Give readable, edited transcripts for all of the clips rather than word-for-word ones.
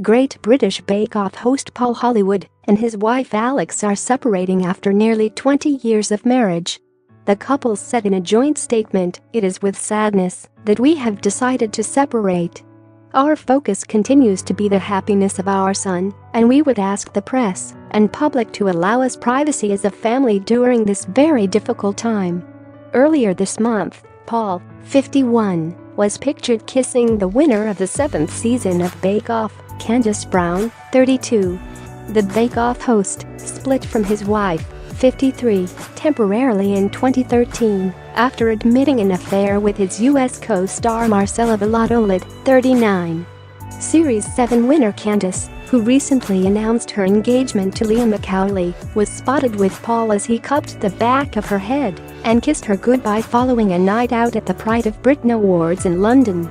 Great British Bake Off host Paul Hollywood and his wife Alex are separating after nearly 20 years of marriage. The couple said in a joint statement, "It is with sadness that we have decided to separate. Our focus continues to be the happiness of our son, and we would ask the press and public to allow us privacy as a family during this very difficult time." Earlier this month, Paul, 51, was pictured kissing the winner of the 7th season of Bake Off, Candice Brown, 32. The Bake Off host split from his wife, 53, temporarily in 2013 after admitting an affair with his U.S. co-star Marcella Valladolid, 39. Series 7 winner Candice, who recently announced her engagement to Liam McCauley, was spotted with Paul as he cupped the back of her head and kissed her goodbye following a night out at the Pride of Britain Awards in London.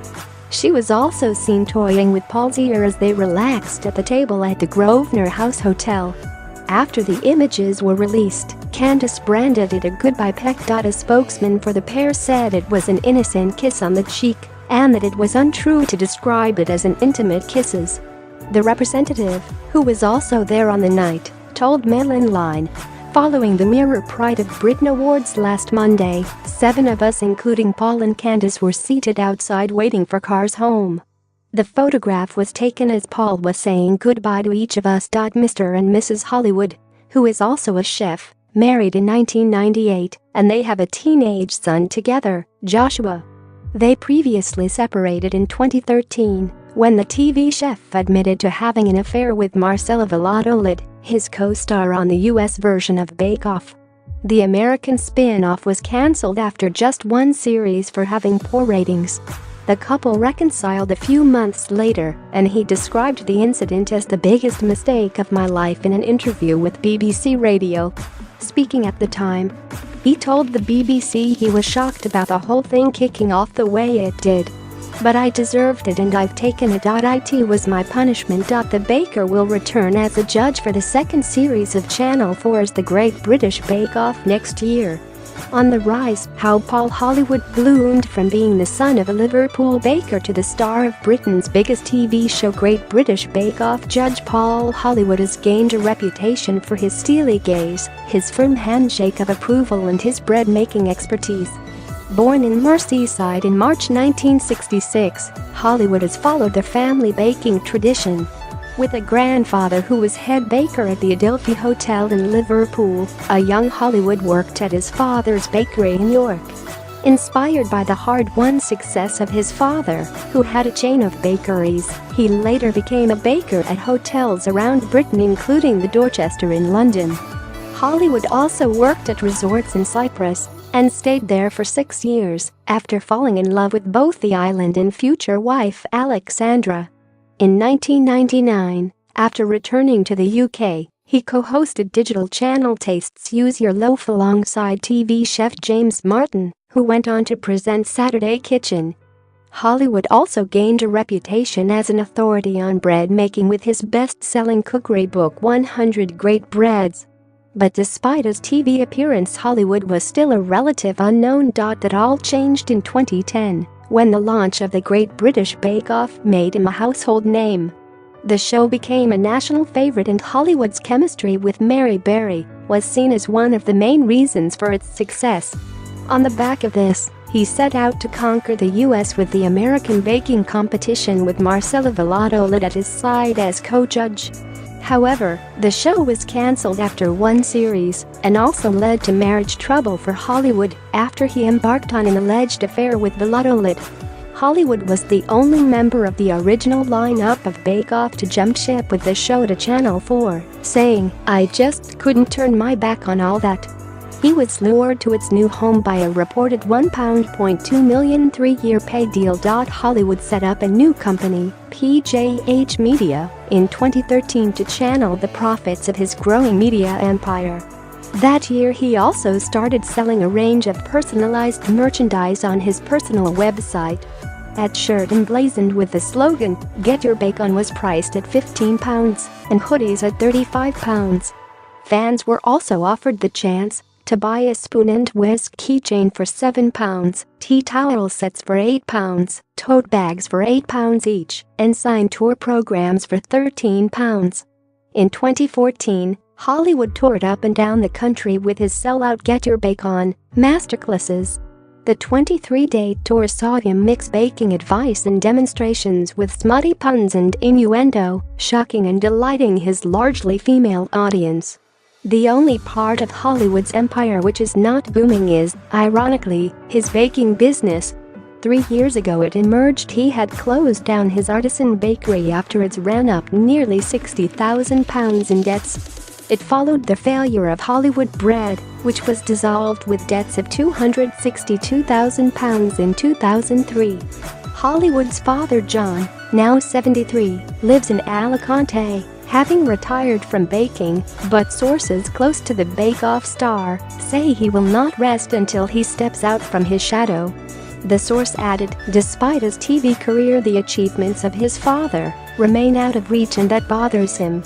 She was also seen toying with Paul's ear as they relaxed at the table at the Grosvenor House Hotel. After the images were released, Candice branded it a goodbye peck. A spokesman for the pair said it was an innocent kiss on the cheek and that it was untrue to describe it as an intimate kisses. The representative, who was also there on the night, told Mail Online, "Following the Mirror Pride of Britain Awards last Monday, 7 of us including Paul and Candice were seated outside waiting for cars home. The photograph was taken as Paul was saying goodbye to each of us. Mr. and Mrs. Hollywood, who is also a chef, married in 1998, and they have a teenage son together, Joshua. They previously separated in 2013 when the TV chef admitted to having an affair with Marcella Valladolid, his co-star on the US version of Bake Off. The American spin-off was cancelled after just one series for having poor ratings. The couple reconciled a few months later, and he described the incident as the biggest mistake of my life in an interview with BBC Radio. Speaking at the time, he told the BBC he was shocked about the whole thing kicking off the way it did. "But I deserved it and I've taken it. It was my punishment. The baker will return as a judge for the second series of Channel 4's The Great British Bake Off next year." On the rise, how Paul Hollywood bloomed from being the son of a Liverpool baker to the star of Britain's biggest TV show Great British Bake Off. Judge Paul Hollywood has gained a reputation for his steely gaze, his firm handshake of approval and his bread-making expertise. Born in Merseyside in March 1966, Hollywood has followed the family baking tradition. With a grandfather who was head baker at the Adelphi Hotel in Liverpool, a young Hollywood worked at his father's bakery in York. Inspired by the hard-won success of his father, who had a chain of bakeries, he later became a baker at hotels around Britain including the Dorchester in London. Hollywood also worked at resorts in Cyprus and stayed there for 6 years after falling in love with both the island and future wife Alexandra. In 1999, after returning to the UK, he co-hosted digital channel Tastes Use Your Loaf alongside TV chef James Martin, who went on to present Saturday Kitchen. Hollywood also gained a reputation as an authority on bread making with his best-selling cookery book 100 Great Breads. But despite his TV appearance, Hollywood was still a relative unknown. That all changed in 2010. When the launch of the Great British Bake Off made him a household name. The show became a national favorite and Hollywood's chemistry with Mary Berry was seen as one of the main reasons for its success. On the back of this, he set out to conquer the US with the American baking competition with Marcella Valladolid at his side as co-judge. However, the show was cancelled after one series and also led to marriage trouble for Hollywood after he embarked on an alleged affair with Valladolid. Hollywood was the only member of the original lineup of Bake Off to jump ship with the show to Channel 4, saying, "I just couldn't turn my back on all that." He was lured to its new home by a reported £1.2 million three-year pay deal. Hollywood set up a new company, PJH Media, in 2013 to channel the profits of his growing media empire. That year he also started selling a range of personalized merchandise on his personal website. A shirt emblazoned with the slogan, "Get Your Bake On" was priced at £15 and hoodies at £35. Fans were also offered the chance to buy a spoon and whisk keychain for £7, tea towel sets for £8, tote bags for £8 each, and signed tour programs for £13. In 2014, Hollywood toured up and down the country with his sellout Get Your Bake On masterclasses. The 23-day tour saw him mix baking advice and demonstrations with smutty puns and innuendo, shocking and delighting his largely female audience. The only part of Hollywood's empire which is not booming is, ironically, his baking business. 3 years ago it emerged he had closed down his artisan bakery after it ran up nearly £60,000 in debts. It followed the failure of Hollywood Bread, which was dissolved with debts of £262,000 in 2003. Hollywood's father John, now 73, lives in Alicante, having retired from baking, but sources close to the Bake Off star say he will not rest until he steps out from his shadow. The source added, despite his TV career, the achievements of his father remain out of reach and that bothers him.